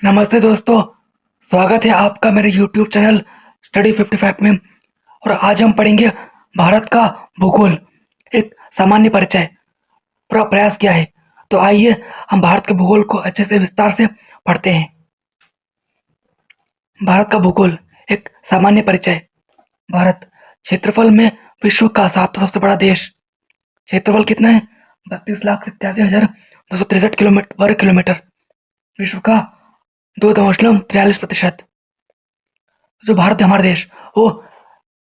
नमस्ते दोस्तों। स्वागत है आपका मेरे YouTube चैनल स्टडी 55 में। और आज हम पढ़ेंगे भारत का भूगोल, एक सामान्य परिचय। पूरा प्रयास किया है, तो आइए हम भारत के भूगोल को अच्छे से विस्तार से पढ़ते हैं। भारत का भूगोल, एक सामान्य परिचय। भारत क्षेत्रफल में विश्व का सातवां सबसे बड़ा देश। क्षेत्रफल कितना है? 32,87,263 वर्ग किलोमीटर। विश्व का 2.43%। जो भारत है हमारा देश, वो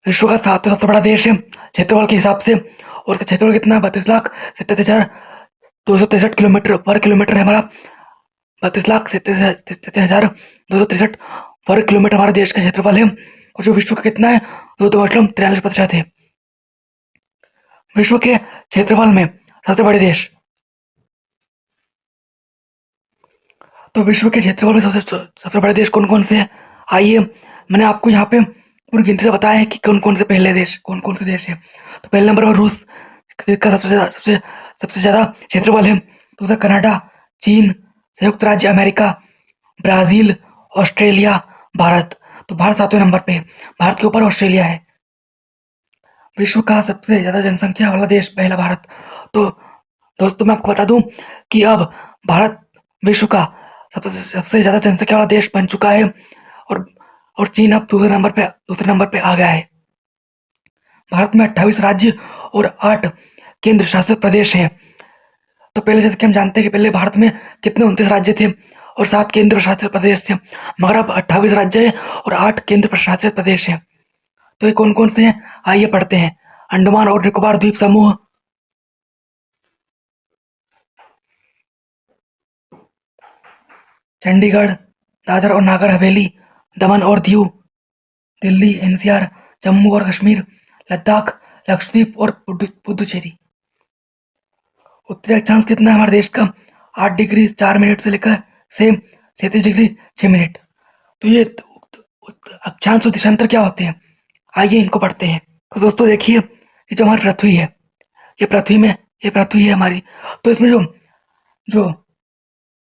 विश्व का सातवां सबसे बड़ा देश है क्षेत्रफल के हिसाब से। और उसका क्षेत्रफल कितना है? 32,77,263 वर्ग किलोमीटर है हमारा। 32,77,263 वर्ग किलोमीटर हमारे देश का क्षेत्रफल है। और जो विश्व का कितना है? 2.43% है। विश्व के क्षेत्रफल में सबसे बड़े देश। तो विश्व के क्षेत्रफल में सबसे बड़े देश कौन कौन से हैं? आइए, मैंने आपको यहाँ पे पूरी गिनती से बताया है कि कौन कौन से पहले देश, कौन कौन से देश है। तो पहले नंबर पर रूस का सबसे ज़्यादा क्षेत्रफल है। दूसरा कनाडा, चीन, संयुक्त राज्य अमेरिका, ब्राज़ील, ऑस्ट्रेलिया, भारत। तो भारत सातवें नंबर पे है। भारत के ऊपर ऑस्ट्रेलिया है। विश्व का सबसे ज़्यादा जनसंख्या वाला देश पहला भारत। तो दोस्तों, मैं आपको बता दूं कि अब भारत विश्व का सबसे सबसे ज़्यादा जनसंख्या वाला देश बन चुका है। और और चीन अब दूसरे नंबर पे आ गया है। भारत में 28 राज्य और 8 केंद्र शासित प्रदेश हैं। तो पहले जैसे कि हम जानते हैं कि पहले भारत में कितने 29 राज्य थे और 7 केंद्र शासित प्रदेश थे, मगर अब 28 राज्य है और 8 केंद्र शासित प्रदेश हैं। तो ये कौन कौन से हैं? आइए पढ़ते हैं। अंडमान और निकोबार द्वीप समूह, चंडीगढ़, दादर और नागर हवेली, दमन और दीव, दिल्ली, एनसीआर, जम्मू और कश्मीर, लद्दाख, लक्षद्वीप और पुडुचेरी। उत्तरी अक्षांश कितना है हमारे देश का? 8 डिग्री 4 मिनट से लेकर से 37 डिग्री 6 मिनट। तो ये अक्षांश और देशांतर क्या होते हैं? आइए इनको पढ़ते हैं। तो दोस्तों देखिए, ये जो हमारी पृथ्वी है, ये पृथ्वी है हमारी। तो इसमें जो जो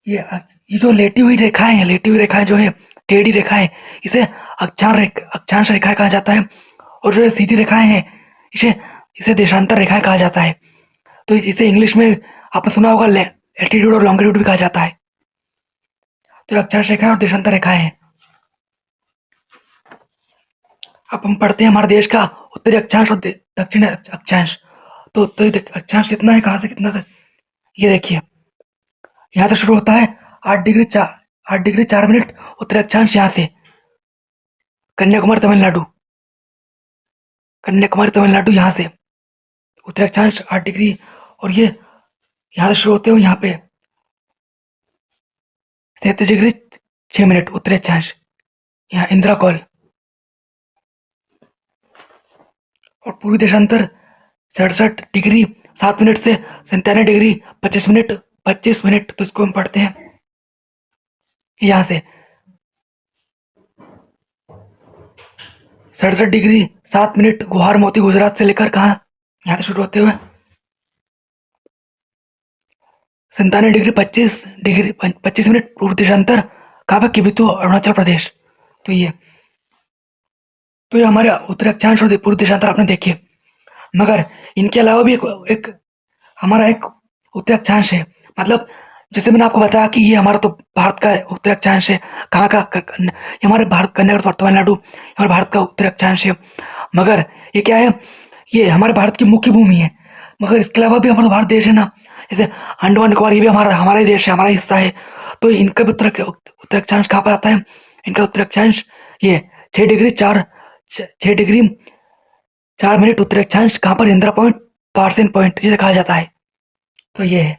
ये ये जो लेटी हुई रेखाएं जो है, टेढ़ी रेखाएं, इसे अक्षांश रेखाएं कहा जाता है। और जो ये सीधी रेखाएं हैं, इसे इसे देशांतर रेखाएं कहा जाता है। तो इसे इंग्लिश में आपने सुना होगा एल्टीट्यूड और लॉन्गिट्यूड भी कहा जाता है। तो ये अक्षांश रेखाएं और देशांतर रेखाएं हैं। अब हम पढ़ते हैं हमारे देश का उत्तरी अक्षांश और दक्षिणी अक्षांश। तो उत्तरी अक्षांश कितना है, कहाँ से कितना तक? ये देखिए, यहाँ से शुरू होता है 8 डिग्री 4 मिनट उत्तरी अक्षांश, यहाँ से कन्याकुमारी तमिलनाडु, यहाँ से उत्तरी अक्षांश 8 डिग्री। और ये यहाँ से शुरू होते हुए यहाँ पे 37 डिग्री 6 मिनट उत्तरी अक्षांश, यहाँ इंदिरा कॉल। और पूर्वी देशांतर 67 डिग्री 7 मिनट से 97 डिग्री 25 मिनट। तो इसको हम पढ़ते हैं यहाँ से 67 डिग्री 7 मिनट गुवार मोती गुजरात से लेकर कहाँ, यहाँ से शुरू होते हुए 97 डिग्री 25 मिनट पूर्व देशांतर, कहाँ पे? किबिथु, अरुणाचल प्रदेश। तो ये हमारे उत्तरी अक्षांश और पूर्व देशांतर आपने देखे। मगर इनके अलावा भी एक हमारा एक उत्तरी अक्षांश है। मतलब जैसे मैंने आपको बताया कि ये हमारा तो भारत का उत्तरी अक्षांश है। कहाँ का? ये हमारे भारत, कन्याकुमारी और तमिलनाडु हमारे भारत का उत्तरी अक्षांश है। मगर ये क्या है? ये हमारे भारत की मुख्य भूमि है। मगर इसके अलावा भी हमारा भारत देश है ना, जैसे अंडमान निकोबार, ये भी हमारा ही देश है, हमारा हिस्सा है। तो इनका भी उत्तरी अक्षांश कहाँ पर आता है? इनका उत्तरी अक्षांश ये 6 डिग्री 4 मिनट उत्तरी अक्षांश, कहाँ पर? इंदिरा पॉइंट, पार्सन पॉइंट, ये कहा जाता है। तो ये है।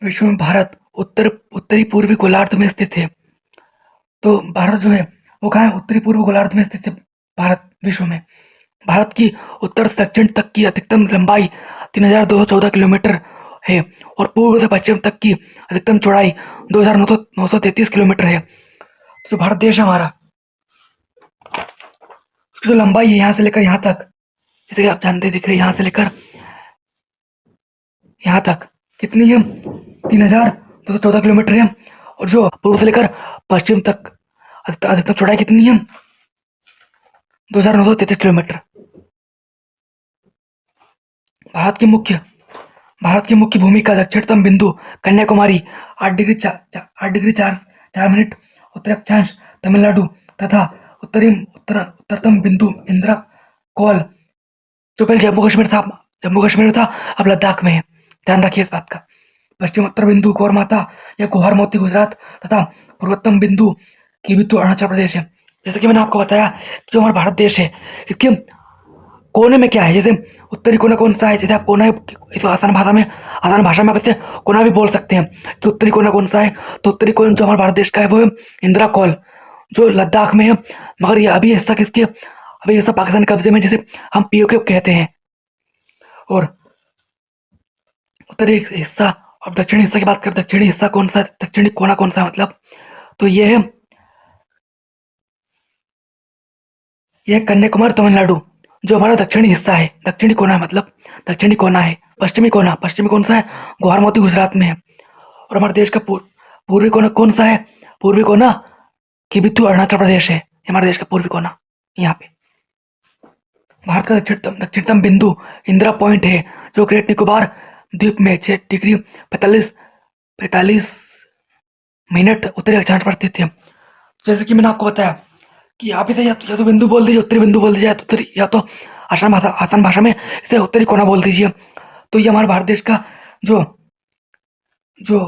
विश्व में भारत उत्तरी पूर्वी गोलार्ध में स्थित है। तो भारत जो है वो कहाँ है? उत्तरी पूर्व गोलार्ध में स्थित है भारत विश्व में। भारत की उत्तर से दक्षिण तक की अधिकतम लंबाई 3,214 किलोमीटर है। और पूर्व से पश्चिम तक की अधिकतम चौड़ाई 2,933 किलोमीटर है। तो जो भारत देश है हमारा, उसकी जो लंबाई है यहाँ से लेकर यहाँ तक, जैसे कि आप जानते दिख रहे हैं, यहाँ से लेकर यहाँ तक कितनी है? 3,214 किलोमीटर है। और जो पूर्व से लेकर पश्चिम तक अधिकतम चौड़ाई कितनी है? 2,933 किलोमीटर। भारत की मुख्य भारत की मुख्य भूमि का दक्षिणतम बिंदु कन्याकुमारी 8 डिग्री 4 मिनट उत्तर अक्षांश तमिलनाडु तथा उत्तरतम बिंदु इंदिरा कौल जो पहले जम्मू कश्मीर में था, अब लद्दाख में है। ध्यान रखिए इस बात का। पश्चिम उत्तर बिंदु गौर माता या गुहार मोती गुजरात तथा पूर्वोत्तम बिंदु किबिथु अरुणाचल प्रदेश है। जैसे कि मैंने आपको बताया कि जो हमारा भारत देश है इसके कोने में क्या है, जैसे उत्तरी कोना कौन सा है, जैसे आप कोना इस आसान भाषा में आप इसे कोना भी बोल सकते हैं कि उत्तरी कोना कौन सा है। तो उत्तरी कोना जो हमारे भारत देश का है वो है इंदिरा कौल जो लद्दाख में है। मगर ये अभी हिस्सा किसके, अभी हिस्सा पाकिस्तान के कब्जे में, जिसे हम पीओके कहते हैं। और उत्तरी हिस्सा और दक्षिणी हिस्सा की बात करें, दक्षिणी हिस्सा कौन सा, दक्षिणी कोना कौन सा मतलब, तो ये है कन्याकुमारी तमिलनाडु जो हमारा दक्षिणी हिस्सा है। दक्षिणी कोना मतलब दक्षिणी कोना है। पश्चिमी कौन सा है, गुवाहाटी गुजरात में है। और हमारे देश का पूर्वी कोना कौन सा है, पूर्वी कोना किबिथु अरुणाचल प्रदेश है। हमारे देश का पूर्वी कोना यहाँ पे। भारत का दक्षिणतम बिंदु इंदिरा पॉइंट है जो ग्रेट निकोबार द्वीप में 6 डिग्री 45 मिनट उत्तरी अक्षांश पर स्थित है। जैसे कि मैंने आपको बताया कि यहाँ पे से या तो बिंदु बोल दीजिए, उत्तरी बिंदु बोल दीजिए, या तो उत्तरी, या तो आसान भाषा में इसे उत्तरी कोना बोल दीजिए। तो ये हमारे भारत देश का जो जो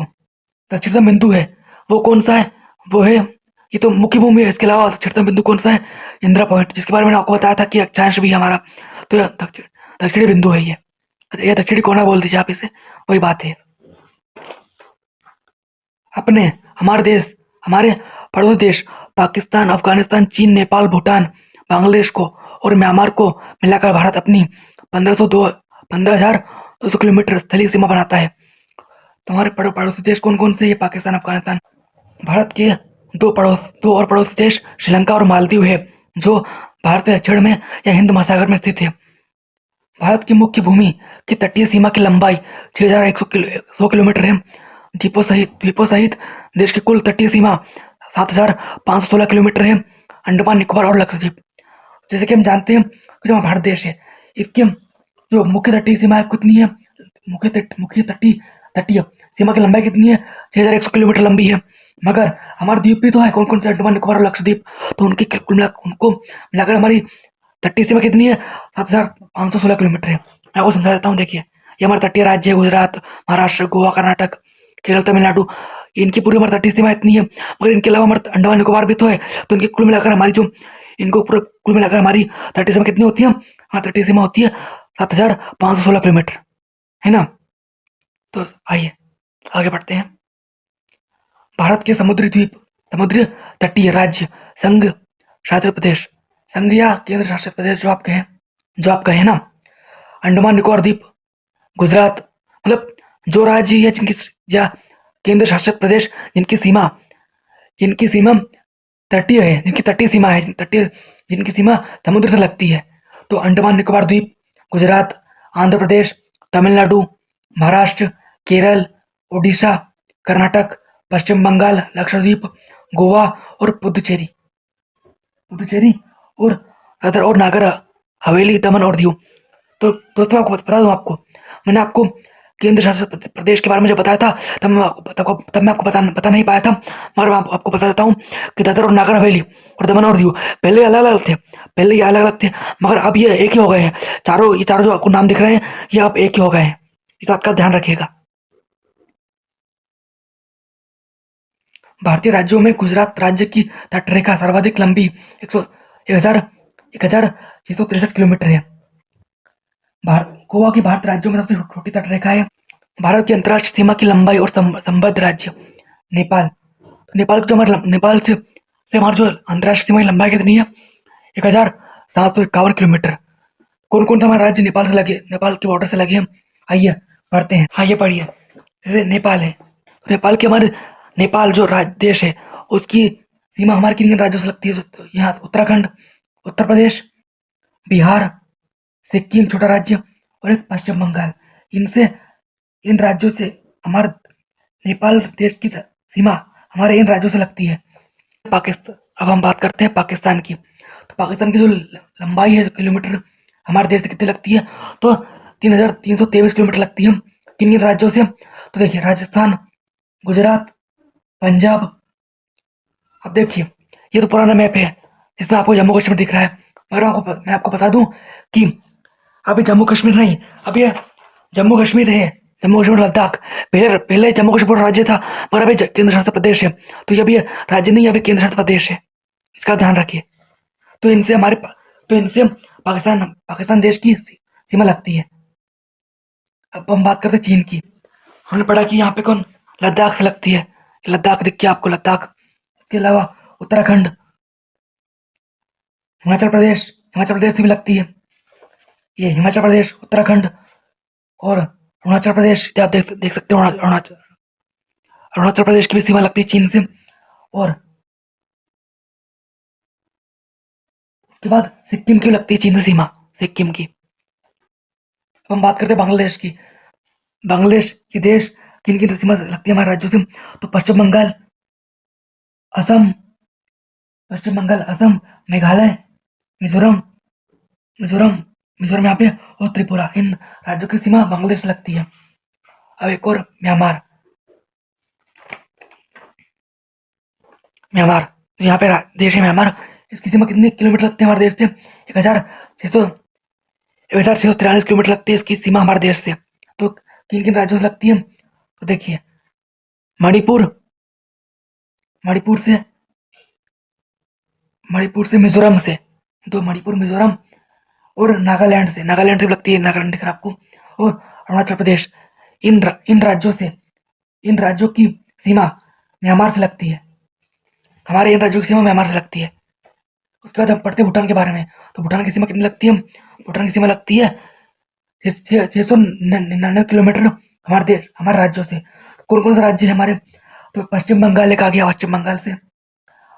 दक्षिणतम बिंदु है वो कौन सा है, वो है, ये तो मुख्य भूमि है। इसके अलावा दक्षिणतम बिंदु कौन सा है, इंदिरा पॉइंट, जिसके बारे में मैंने आपको बताया था कि अक्षांश भी है हमारा। तो यह दक्षिणी बिंदु है। ये दक्षिणी कोना बोल दीजिए आप इसे, वही बात है। अपने हमारे पड़ोसी देश पाकिस्तान, अफगानिस्तान, चीन, नेपाल, भूटान, बांग्लादेश को और म्यांमार को मिलाकर भारत अपनी 15,200 स्थलीय सीमा बनाता है। तो हमारे पड़ोसी देश कौन कौन से, ये पाकिस्तान, अफगानिस्तान। भारत के दो और पड़ोसी देश श्रीलंका और मालदीव है जो भारत के दक्षिण में या हिंद महासागर में स्थित है। भारत की मुख्य भूमि की तटीय सीमा की लंबाई 6,100 किलोमीटर है। द्वीपों सहित देश की कुल तटीय सीमा 7,516 किलोमीटर है। अंडमान निकोबार और लक्षद्वीप, जैसे कि हम जानते हैं कि जो हमारा भारत देश है इसके जो मुख्य तटीय सीमा है कितनी है, मुख्य तटीय सीमा की लंबाई कितनी है, 6,100 किलोमीटर लंबी है। मगर हमारे द्वीप भी तो है, कौन कौन से, अंडमान निकोबार और लक्षद्वीप। तो उनको मिलाकर हमारी तटीय सीमा कितनी है, 7,516 किलोमीटर है। मैं आपको समझा देता हूँ। देखिए ये हमारा तटीय राज्य है, गुजरात, महाराष्ट्र, गोवा, कर्नाटक, केरल, तमिलनाडु, इनकी पूरी हमारी तटीय सीमा इतनी है। मगर इनके अलावा हमारे अंडमान निकोबार भी तो है। तो इनकी कुल मिलाकर हमारी जो इनको पूरा कुल मिलाकर हमारी तटीय सीमा कितनी होती है, हमारी तटीय सीमा होती है 7,516 किलोमीटर, है ना। तो आइए आगे बढ़ते हैं। भारत के समुद्री तटीय राज्य संघ शासित प्रदेश, संघ या केंद्र शासित प्रदेश जो आप कहे ना, अंडमान निकोबार द्वीप, गुजरात, मतलब जो राज्य या या केंद्र शासित प्रदेश जिनकी सीमा तटीय है, जिनकी तटीय सीमा है, जिनकी सीमा समुद्र से लगती है। तो अंडमान निकोबार द्वीप, गुजरात, आंध्र प्रदेश, तमिलनाडु, महाराष्ट्र, केरल, उड़ीसा, कर्नाटक, पश्चिम बंगाल, लक्षद्वीप, गोवा और पुदुचेरी और नागर हवेली, दमन और दीव। तो दोस्तों आपको बता दूं, मैंने आपको केंद्र शासित प्रदेश के बारे में जब बताया था तब मैं आपको बता नहीं पाया था। मगर मैं आपको बता देता हूँ कि दादर और नागर हवेली और दमन और दीव पहले ये अलग अलग थे, मगर अब ये एक ही हो गए हैं। ये चारों जो आपको नाम दिख रहे हैं ये अब एक ही हो गए हैं। इस बात का ध्यान रखिएगा। भारतीय राज्यों में गुजरात राज्य की तटरेखा सर्वाधिक लंबी 1,663 किलोमीटर है। गोवा की भारत राज्यों में सबसे छोटी तटरेखा है। भारत की अंतर्राष्ट्रीय सीमा की लंबाई और संबद्ध राज्य नेपाल। तो नेपाल से हमारी जो अंतर्राष्ट्रीय सीमा की लंबाई कितनी है, 1,751 किलोमीटर। कौन कौन सा हमारा राज्य नेपाल के बॉर्डर से लगे हैं, आइए पढ़ते हैं। आइए पढ़िए। जैसे नेपाल है, तो नेपाल जो देश है उसकी सीमा हमारे किन राज्यों से लगती है, तो यहाँ उत्तराखंड, उत्तर प्रदेश, बिहार, सिक्किम छोटा राज्य और एक पश्चिम बंगाल। इन राज्यों से हमारे नेपाल देश की सीमा हमारे इन राज्यों से लगती है। पाकिस्तान, अब हम बात करते हैं पाकिस्तान की। तो पाकिस्तान की जो लंबाई है किलोमीटर, हमारे देश से कितनी लगती है, तो 3,323 किलोमीटर लगती है। किन किन राज्यों से, तो देखिए राजस्थान, गुजरात, पंजाब। अब देखिए ये तो पुराना मैप है, इसमें आपको जम्मू कश्मीर दिख रहा है, मगर मैं आपको बता दूं कि अभी जम्मू कश्मीर नहीं, अभी ये जम्मू कश्मीर है, जम्मू कश्मीर लद्दाख। पहले पहले जम्मू कश्मीर राज्य था, मगर अभी केंद्र शासित प्रदेश है। तो ये अभी राज्य नहीं, अभी केंद्र शासित प्रदेश है, इसका ध्यान रखिए। तो इनसे तो इनसे पाकिस्तान पाकिस्तान देश की सीमा लगती है। अब हम बात करते हैं चीन की। हमने पढ़ा कि यहाँ पे कौन, लद्दाख से लगती है। लद्दाख दिख गया आपको, लद्दाख। इसके अलावा उत्तराखंड, हिमाचल प्रदेश से भी लगती है। ये हिमाचल प्रदेश, उत्तराखंड और अरुणाचल प्रदेश, आप देख सकते हो। अरुणाचल अरुणाचल प्रदेश की भी सीमा लगती है चीन से। और उसके बाद सिक्किम की लगती है चीन से सीमा, सिक्किम की। अब हम बात करते हैं बांग्लादेश की। बांग्लादेश की देश किन किन सीमा से लगती है हमारे राज्यों से, तो असम पश्चिम बंगाल, असम, मेघालय, मिजोरम मिजोरम मिजोरम यहाँ पे, और त्रिपुरा। इन राज्यों की सीमा बांग्लादेश से लगती है। अब एक और म्यांमार। म्यांमार, तो यहाँ पे देश है म्यांमार। इसकी सीमा कितनी किलोमीटर लगती है हमारे देश से, 1,643 किलोमीटर लगती है इसकी सीमा हमारे देश से। तो किन किन राज्यों से लगती है, तो देखिए मणिपुर, मणिपुर से मणिपुर से मिजोरम से, तो मणिपुर, मिजोरम और नागालैंड से भी लगती है, नागालैंड दिख रहा है आपको, और अरुणाचल प्रदेश। इन राज्यों से, इन राज्यों की सीमा म्यांमार से लगती है। हमारे इन राज्यों की सीमा म्यांमार से लगती है। उसके बाद हम पढ़ते हैं भूटान के बारे में। तो भूटान की सीमा कितनी लगती है, भूटान की सीमा लगती है 699 किलोमीटर हमारे राज्यों से। कौन कौन से राज्य है हमारे, तो पश्चिम बंगाल एक आ गया, पश्चिम बंगाल से।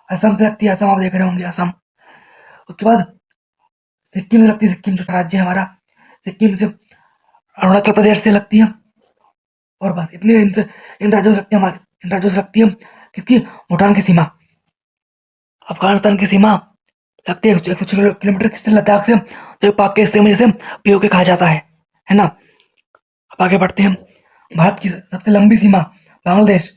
असम से लगती है, असम आप देख रहे होंगे, असम। उसके बाद सिक्किम से लगती है, सिक्किम जो राज्य है हमारा, सिक्किम से। अरुणाचल प्रदेश से लगती है। और बस इतने इन राज्यों से लगती है हमारे, इन राज्यों से लगती है किसकी, भूटान की सीमा। अफगानिस्तान की सीमा लगती है 106 किलोमीटर, किससे, लद्दाख से, जो पाक के हिस्से में जैसे पीओके कहा जाता है ना। अब आगे बढ़ते हैं। भारत की सबसे लंबी सीमा बांग्लादेश,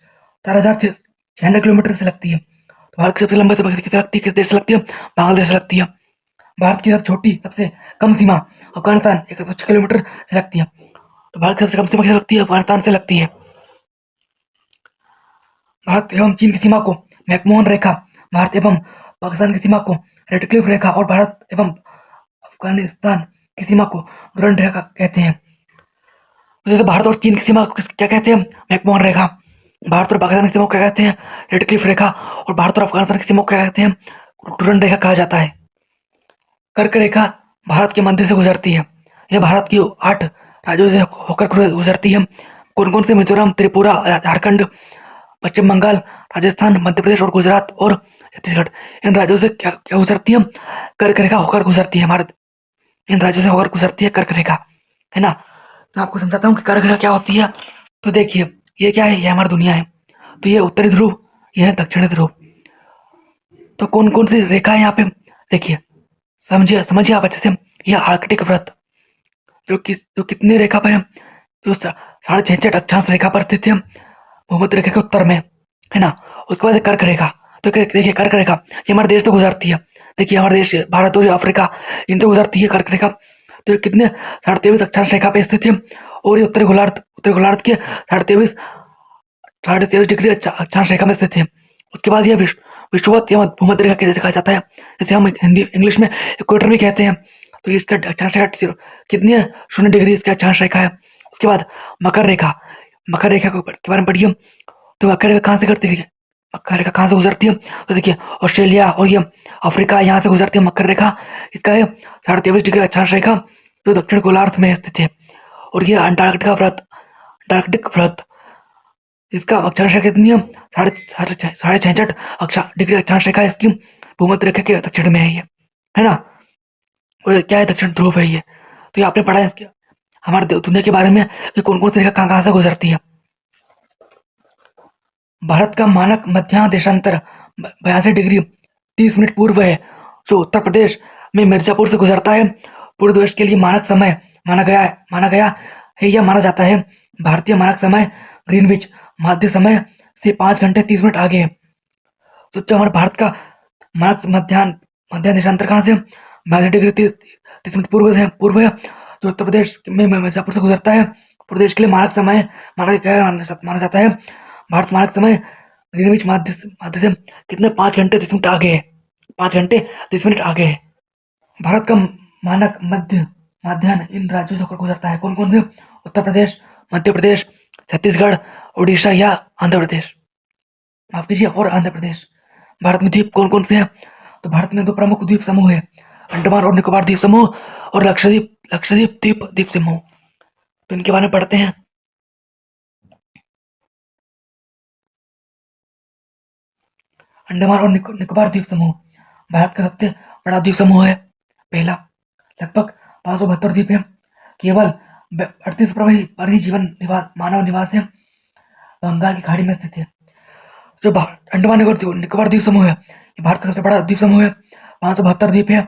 4,696 किलोमीटर से लगती है। तो भारत की सबसे लंबी सीमा किससे लगती है, किस देश से लगती है, बांग्लादेश से लगती है। भारत की सबसे कम सीमा अफगानिस्तान, 106 किलोमीटर से लगती है। तो भारत की सबसे कम सीमा किससे लगती है, अफगानिस्तान से लगती है। भारत एवं चीन की सीमा को मैकमोहन रेखा, भारत एवं पाकिस्तान की सीमा को रेडक्लिफ रेखा, और भारत एवं अफगानिस्तान की सीमा को डुरंड रेखा कहते हैं। जैसे भारत और चीन की सीमा को क्या कहते हैं, मैकमोहन रेखा। भारत और पाकिस्तान की सीमा को क्या कहते हैं, रेडक्लिफ रेखा। और भारत और अफगानिस्तान की सीमा को क्या कहते हैं, डुरंड रेखा कहा जाता है। कर्क रेखा भारत के मध्य से गुजरती है। यह भारत की 8 राज्यों से होकर गुजरती है। कौन कौन से, मिजोरम, त्रिपुरा, झारखंड, पश्चिम बंगाल, राजस्थान, मध्य प्रदेश और गुजरात और छत्तीसगढ़। इन राज्यों से क्या क्या गुजरती है, कर्क रेखा होकर गुजरती है। भारत इन राज्यों से होकर गुजरती है कर्क रेखा, है ना। मैं आपको समझाता हूँ कि कर्क रेखा क्या होती है। तो देखिए ये क्या है, ये हमारी दुनिया है। तो ये उत्तरी ध्रुव, ये है दक्षिणी ध्रुव। तो कौन कौन सी रेखा है यहाँ पे, देखिए समझिए समझिए आप अच्छे से। ये आर्कटिक वृत्त, जो कितनी रेखा पर है, जो 66.5 अक्षांश रेखा पर स्थित है, भूमध्य रेखा के उत्तर में, है ना। उसके बाद कर्क रेखा। तो देखिए कर्क रेखा ये हमारे देश से गुजरती है। देखिए हमारे देश, भारत और अफ्रीका, इनसे गुजरती है कर्क रेखा। तो ये कितने, 23.5 अक्षांश रेखा पे स्थित है। और ये उत्तरी गोलार्ध के 23.5 डिग्री अक्षांश रेखा में स्थित है। उसके बाद ये विषुवत या भूमध्य रेखा के जैसे कहा जाता है, जैसे हम हिंदी इंग्लिश में इक्वेटर भी कहते हैं। तो इसका अक्षांश रेखा कितनी है, 0 डिग्री इसका अक्षांश रेखा है। उसके बाद मकर रेखा, मकर रेखा के बारे में पढ़िए। तो मकर रेखा कहाँ से करती है, मकर रेखा कहाँ से गुजरती है, तो देखिए ऑस्ट्रेलिया और ये अफ्रीका, यहाँ से गुजरती है मकर रेखा। इसका है 23.5 डिग्री अक्षांश रेखा, जो दक्षिण गोलार्ध में स्थित है। और ये अंटार्कटिक व्रत, इसका अक्षांश रेखा कितनी है, 66.5 डिग्री अक्षांश रेखा इसकी, भूमध्य रेखा के दक्षिण में है ये, है ना। और ये क्या है, दक्षिण ध्रुव है ये। तो ये आपने पढ़ा है इसके हमारे दुनिया के बारे में कि कौन कौन सी रेखा कहाँ कहाँ से गुजरती है। भारत का मानक मध्याह्न देशांतर 82 डिग्री 30 मिनट पूर्व है, जो उत्तर प्रदेश में मिर्जापुर से गुजरता है। पूरे देश के लिए मानक समय माना गया है या माना जाता है। भारतीय मानक समय ग्रीनविच मध्य समय से 5 घंटे 30 मिनट आगे है। तो जो हमारे भारत का मानक मध्याह्न देशांतर कहाँ से 82 डिग्री 30 मिनट पूर्व है, जो उत्तर प्रदेश में मिर्जापुर से गुजरता है। पूरे देश के लिए मानक समय माना जाता है। भारत मानक समय ग्रीनविच मध्य से कितने 5 घंटे 30 मिनट आगे है। 5 घंटे 30 मिनट आगे है। भारत का मानक मध्याह्न इन राज्यों से होकर गुजरता है। कौन कौन से? उत्तर प्रदेश, मध्य प्रदेश, छत्तीसगढ़, उड़ीसा या आंध्र प्रदेश। माफ कीजिए, और आंध्र प्रदेश। भारत में द्वीप कौन कौन से हैं? तो भारत में 2 प्रमुख द्वीप समूह है, अंडमान और निकोबार द्वीप समूह और लक्षद्वीप द्वीप समूह। तो इनके बारे में पढ़ते हैं। अंडमान और निकोबार द्वीप समूह भारत का सबसे बड़ा द्वीप समूह है। पहला, लगभग 572 द्वीप है। केवल 38 पर ही मानव निवास है। बंगाल की खाड़ी में स्थित है। जो अंडमान निकोबार द्वीप समूह है, ये भारत का सबसे बड़ा द्वीप समूह है। 572 द्वीप है।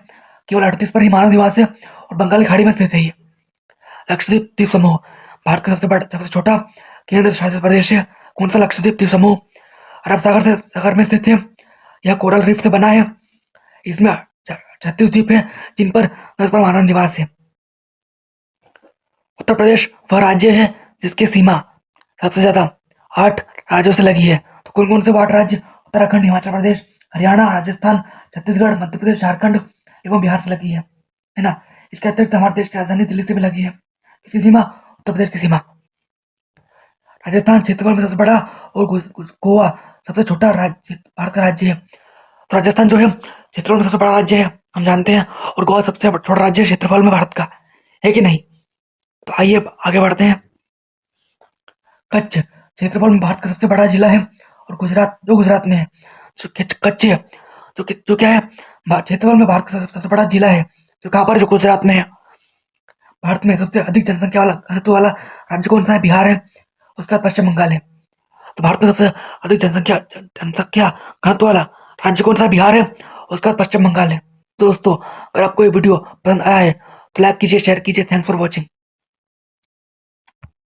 केवल 38 पर ही मानव निवास है और बंगाल की खाड़ी में स्थित है ये। लक्षद्वीप द्वीप समूह भारत का सबसे छोटा केंद्र शासित प्रदेश है। कौन सा? लक्षद्वीप द्वीप समूह अरब सागर में स्थित है। यह कोरल रीफ से बना है। इसमें 36 द्वीप है, जिन पर 10 पर मानव निवास है। उत्तर प्रदेश वह राज्य है जिसकी सीमा सबसे ज्यादा 8 राज्यों से लगी है। तो कौन कौन से 8 राज्य? उत्तराखंड, हिमाचल प्रदेश, हरियाणा, राजस्थान, छत्तीसगढ़, मध्य प्रदेश, झारखंड एवं बिहार से लगी है ना। इसके अतिरिक्त हमारे देश की राजधानी दिल्ली से भी लगी है। किसकी सीमा? उत्तर प्रदेश की सीमा। राजस्थान क्षेत्रफल में सबसे बड़ा और गोवा सबसे छोटा राज्य भारत का राज्य है। तो राजस्थान जो है क्षेत्रफल में सबसे बड़ा राज्य है, हम जानते हैं, और गोवा सबसे छोटा राज्य है क्षेत्रफल में भारत का, है कि नहीं? तो आइए आगे बढ़ते हैं। कच्छ क्षेत्रफल में भारत का सबसे बड़ा जिला है और गुजरात में है। जो कच्छ है, जो क्या है, क्षेत्रफल में भारत का सबसे बड़ा जिला है, जो कहाँ पर? जो गुजरात में है। भारत में सबसे अधिक जनसंख्या वाला घनत्व वाला राज्य कौन सा है? बिहार है। उसके बाद पश्चिम बंगाल है। तो भारत में सबसे अधिक जनसंख्या घनत्व वाला राज्य कौन सा है? बिहार है। उसके बाद पश्चिम बंगाल है। दोस्तों, अगर आपको ये वीडियो पसंद आया है तो लाइक कीजिए, शेयर कीजिए। Thanks for watching.